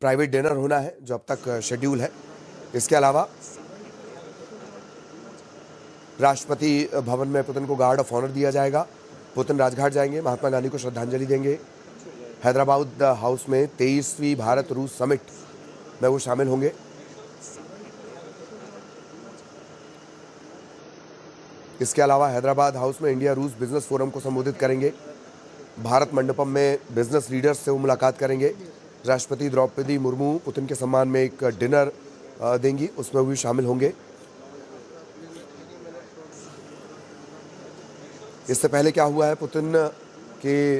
Private dinner होना है जो अब तक शेड्यूल है। इसके अलावा राष्ट्रपति भवन में पुतिन को गार्ड ऑफ ऑनर दिया जाएगा। पुतिन राजघाट जाएंगे, महात्मा गांधी को श्रद्धांजलि देंगे। हैदराबाद हाउस में 23वीं भारत रूस समिट में वो शामिल होंगे। इसके अलावा हैदराबाद हाउस में इंडिया रूस बिजनेस फोरम को संबोधित करेंगे। भारत मंडपम में बिजनेस लीडर्स से वो मुलाकात करेंगे। राष्ट्रपति द्रौपदी मुर्मू पुतिन के सम्मान में एक डिनर देंगी, उसमें वो भी शामिल होंगे। इससे पहले क्या हुआ है, पुतिन के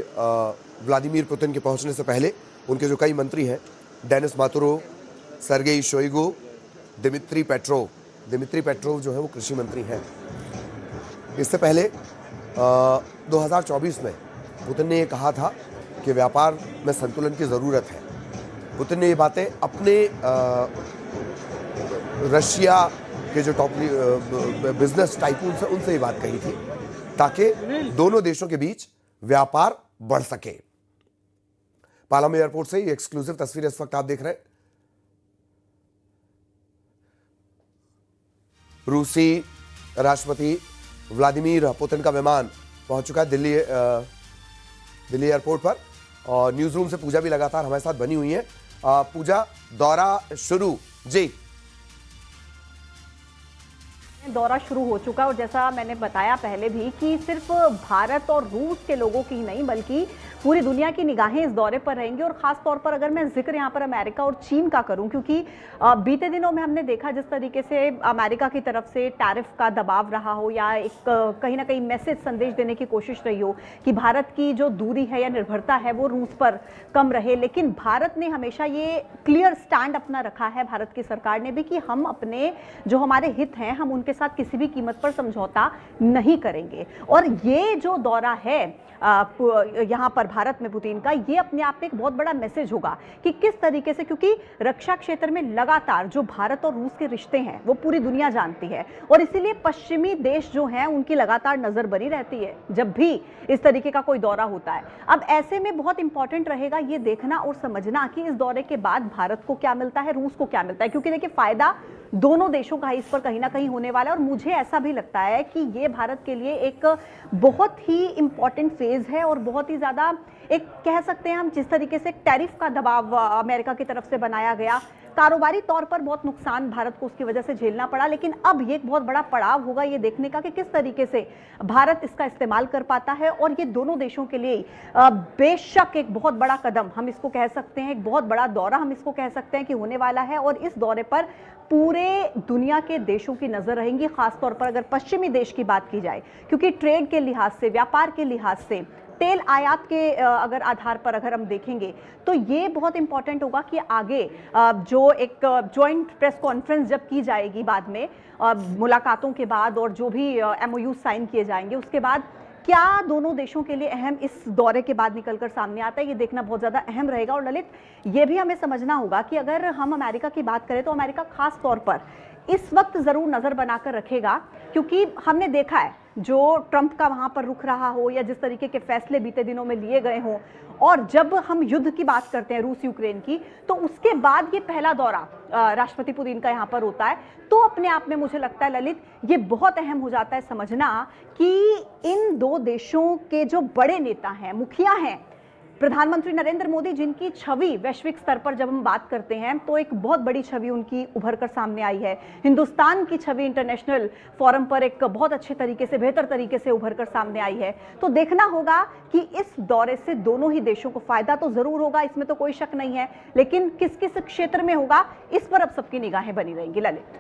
व्लादिमीर पुतिन के पहुंचने से पहले उनके जो कई मंत्री हैं, डेनिस मातुरोव, सर्गेई शोइगु, दिमित्री पेट्रोव जो है वो कृषि मंत्री हैं। इससे पहले 2024 में पुतिन ने ये कहा था कि व्यापार में संतुलन की ज़रूरत है। पुतिन ने ये बातें अपने रशिया के जो टॉप बिजनेस टाइकून्स हैं उनसे ये बात कही थी, ताकि दोनों देशों के बीच व्यापार बढ़ सके। पालाम एयरपोर्ट से ये एक्सक्लूसिव तस्वीर इस वक्त आप देख रहे हैं। रूसी राष्ट्रपति व्लादिमीर पुतिन का विमान पहुंच चुका है दिल्ली एयरपोर्ट पर, और न्यूज रूम से पूजा भी लगातार हमारे साथ बनी हुई है। पूजा, दौरा शुरू जी। दौरा शुरू हो चुका, और जैसा मैंने बताया पहले भी कि सिर्फ भारत और रूस के लोगों की नहीं बल्कि पूरी दुनिया की निगाहें इस दौरे पर रहेंगी। और खास तौर पर अगर मैं जिक्र यहाँ पर अमेरिका और चीन का करूं, क्योंकि बीते दिनों में हमने देखा जिस तरीके से अमेरिका की तरफ से टैरिफ का दबाव रहा हो, या एक कहीं ना कहीं मैसेज संदेश देने की कोशिश रही हो कि भारत की जो दूरी है या निर्भरता है वो रूस पर कम रहे, लेकिन भारत ने हमेशा ये क्लियर स्टैंड अपना रखा है, भारत की सरकार ने भी, कि हम अपने जो हमारे हित हैं हम उनके साथ किसी भी कीमत पर समझौता नहीं करेंगे। और ये जो दौरा है यहां पर भारत में पुतिन का, ये अपने आप में एक बहुत बड़ा मैसेज होगा कि किस तरीके से, क्योंकि रक्षा क्षेत्र में लगातार जो भारत और रूस के रिश्ते हैं वो पूरी दुनिया जानती है, और इसीलिए पश्चिमी देश जो हैं उनकी लगातार नजर बनी रहती है जब भी इस तरीके का कोई दौरा होता है। अब ऐसे में बहुत इंपॉर्टेंट रहेगा ये देखना और समझना कि इस दौरे के बाद भारत को क्या मिलता है, रूस को क्या मिलता है, क्योंकि देखिए फायदा दोनों देशों का इस पर कहीं ना कहीं होने वाला है। और मुझे ऐसा भी लगता है कि ये भारत के लिए एक बहुत ही इंपॉर्टेंट फेज है, और बहुत ही ज्यादा एक कह सकते हैं हम, जिस तरीके से टैरिफ का दबाव अमेरिका की तरफ से बनाया गया, कारोबारी तौर पर बहुत नुकसान भारत को उसकी वजह से झेलना पड़ा, लेकिन अब ये एक बहुत बड़ा पड़ाव होगा ये देखने का कि किस तरीके से भारत इसका इस्तेमाल कर पाता है। और ये दोनों देशों के लिए बेशक एक बहुत बड़ा कदम हम इसको कह सकते हैं, एक बहुत बड़ा दौरा हम इसको कह सकते हैं कि होने वाला है। और इस दौरे पर पूरे दुनिया के देशों की नजर रहेंगी, खासतौर पर अगर पश्चिमी देश की बात की जाए, क्योंकि ट्रेड के लिहाज से, व्यापार के लिहाज से, तेल आयात के अगर आधार पर अगर हम देखेंगे तो ये बहुत इंपॉर्टेंट होगा कि आगे जो एक जॉइंट प्रेस कॉन्फ्रेंस जब की जाएगी बाद में मुलाकातों के बाद, और जो भी एमओयू साइन किए जाएंगे उसके बाद, क्या दोनों देशों के लिए अहम इस दौरे के बाद निकलकर सामने आता है, ये देखना बहुत ज्यादा अहम रहेगा। और ललित, ये भी हमें समझना होगा कि अगर हम अमेरिका की बात करें तो अमेरिका खास तौर पर इस वक्त जरूर नजर बनाकर रखेगा, क्योंकि हमने देखा है जो ट्रंप का वहां पर रुख रहा हो या जिस तरीके के फैसले बीते दिनों में लिए गए हों, और जब हम युद्ध की बात करते हैं रूस यूक्रेन की, तो उसके बाद ये पहला दौरा राष्ट्रपति पुतिन का यहाँ पर होता है, तो अपने आप में मुझे लगता है ललित ये बहुत अहम हो जाता है समझना कि इन दो देशों के जो बड़े नेता हैं, मुखिया हैं, प्रधानमंत्री नरेंद्र मोदी, जिनकी छवि वैश्विक स्तर पर जब हम बात करते हैं तो एक बहुत बड़ी छवि उनकी उभर कर सामने आई है। हिंदुस्तान की छवि इंटरनेशनल फोरम पर एक बहुत अच्छे तरीके से, बेहतर तरीके से उभर कर सामने आई है। तो देखना होगा कि इस दौरे से दोनों ही देशों को फायदा तो जरूर होगा, इसमें तो कोई शक नहीं है, लेकिन किस किस क्षेत्र में होगा इस पर अब सबकी निगाहें बनी रहेंगी। ललित,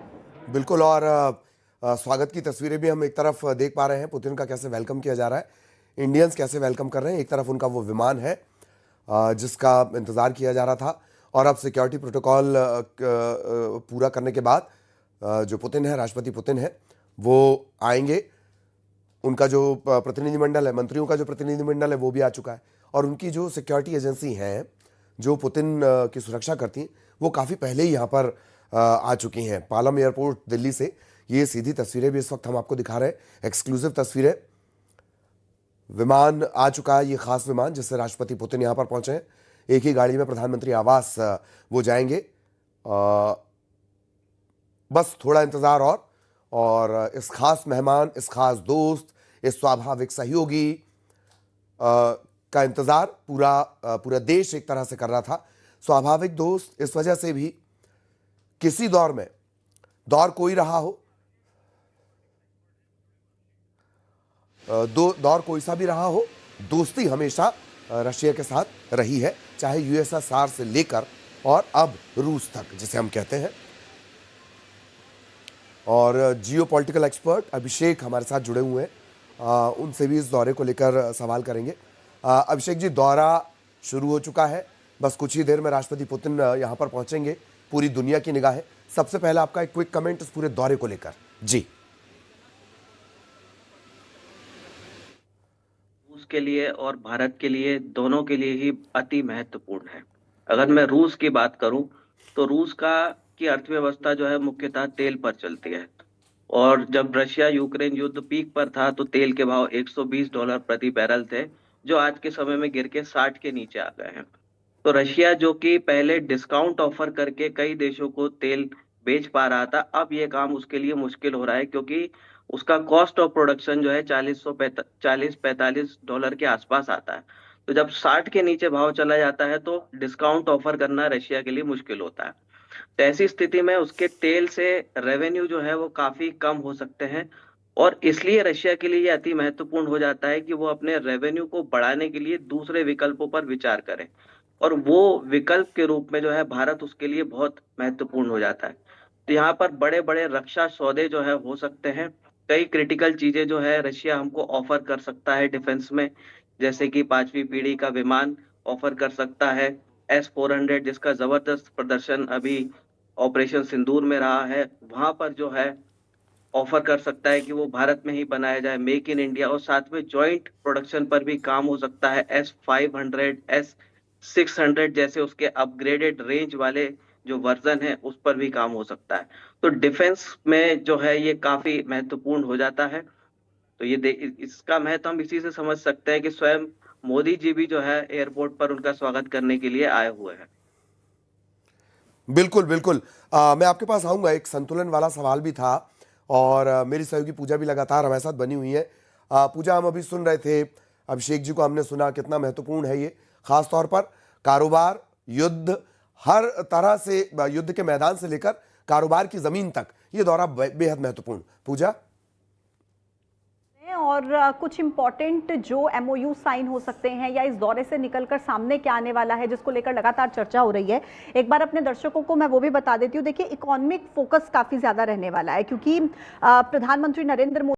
बिल्कुल, और स्वागत की तस्वीरें भी हम एक तरफ देख पा रहे हैं, पुतिन का कैसे वेलकम किया जा रहा है, इंडियंस कैसे वेलकम कर रहे हैं। एक तरफ उनका वो विमान है जिसका इंतज़ार किया जा रहा था, और अब सिक्योरिटी प्रोटोकॉल पूरा करने के बाद जो पुतिन है, राष्ट्रपति पुतिन है, वो आएंगे। उनका जो प्रतिनिधिमंडल है, मंत्रियों का जो प्रतिनिधिमंडल है वो भी आ चुका है, और उनकी जो सिक्योरिटी एजेंसी हैं जो पुतिन की सुरक्षा करती हैं वो काफ़ी पहले ही यहाँ पर आ चुकी हैं। पालम एयरपोर्ट दिल्ली से ये सीधी तस्वीरें भी इस वक्त हम आपको दिखा रहे हैं, एक्सक्लूसिव तस्वीरें। विमान आ चुका है, ये खास विमान जिससे राष्ट्रपति पुतिन यहाँ पर पहुंचे हैं। एक ही गाड़ी में प्रधानमंत्री आवास वो जाएंगे। बस थोड़ा इंतजार और इस खास मेहमान, इस खास दोस्त, इस स्वाभाविक सहयोगी का इंतजार पूरा देश एक तरह से कर रहा था। स्वाभाविक दोस्त इस वजह से भी, किसी दौर में, दौर कोई रहा हो, दौर कोई सा भी रहा हो, दोस्ती हमेशा रशिया के साथ रही है, चाहे यूएसएसआर से लेकर और अब रूस तक जिसे हम कहते हैं। और जियोपॉलिटिकल एक्सपर्ट अभिषेक हमारे साथ जुड़े हुए हैं, उनसे भी इस दौरे को लेकर सवाल करेंगे। अभिषेक जी, दौरा शुरू हो चुका है, बस कुछ ही देर में राष्ट्रपति पुतिन यहाँ पर पहुंचेंगे, पूरी दुनिया की निगाहें। सबसे पहले आपका एक क्विक कमेंट इस पूरे दौरे को लेकर। जी। रूस के लिए और भारत के लिए, दोनों के लिए ही अति महत्वपूर्ण है। अगर मैं रूस की बात करूं तो रूस की अर्थव्यवस्था जो है मुख्यतः तेल पर चलती है, और जब रशिया यूक्रेन युद्ध पीक पर था तो तेल के भाव $120 प्रति बैरल थे, जो आज के समय में गिर के 60 के नीचे आ गए हैं। तो रशिया जो कि पहले डिस्काउंट ऑफर करके कई देशों को तेल बेच पा रहा था, अब ये काम उसके लिए मुश्किल हो रहा है, क्योंकि उसका कॉस्ट ऑफ प्रोडक्शन जो है $40-45 के आसपास आता है। तो जब 60 के नीचे भाव चला जाता है तो डिस्काउंट ऑफर करना रशिया के लिए मुश्किल होता है। तो ऐसी स्थिति में उसके तेल से रेवेन्यू जो है वो काफी कम हो सकते हैं, और इसलिए रशिया के लिए ये अति महत्वपूर्ण हो जाता है कि वो अपने रेवेन्यू को बढ़ाने के लिए दूसरे विकल्पों पर विचार करें, और वो विकल्प के रूप में जो है भारत उसके लिए बहुत महत्वपूर्ण हो जाता है। तो यहाँ पर बड़े बड़े रक्षा सौदे जो है हो सकते हैं, कई क्रिटिकल चीजें जो है रशिया हमको ऑफर कर सकता है डिफेंस में, जैसे कि 5वीं पीढ़ी का विमान ऑफर कर सकता है, S-400 जिसका जबरदस्त प्रदर्शन अभी ऑपरेशन सिंदूर में रहा है, वहां पर जो है ऑफर कर सकता है कि वो भारत में ही बनाया जाए, मेक इन इंडिया, और साथ में जॉइंट प्रोडक्शन पर भी काम हो सकता है। S-500, S-600 जैसे उसके अपग्रेडेड रेंज वाले जो वर्जन है उस पर भी काम हो सकता है। तो डिफेंस में जो है ये काफी महत्वपूर्ण हो जाता है। तो इसका महत्व हम इसी से समझ सकते हैं कि स्वयं मोदी जी भी जो है एयरपोर्ट पर उनका स्वागत करने के लिए आए हुए हैं। बिल्कुल बिल्कुल। मैं आपके पास आऊंगा, एक संतुलन वाला सवाल भी था, और मेरी सहयोगी पूजा भी लगातार हमारे साथ बनी हुई है। पूजा, हम अभी सुन रहे थे अभिषेक जी को, हमने सुना कितना महत्वपूर्ण है ये, खास तौर पर कारोबार, युद्ध, हर तरह से, युद्ध के मैदान से लेकर कारोबार की जमीन तक ये दौरा बेहद महत्वपूर्ण। पूजा, और कुछ इंपॉर्टेंट जो MOU साइन हो सकते हैं या इस दौरे से निकलकर सामने क्या आने वाला है, जिसको लेकर लगातार चर्चा हो रही है, एक बार अपने दर्शकों को मैं वो भी बता देती हूँ। देखिए, इकोनॉमिक फोकस काफी ज्यादा रहने वाला है, क्योंकि प्रधानमंत्री नरेंद्र मोदी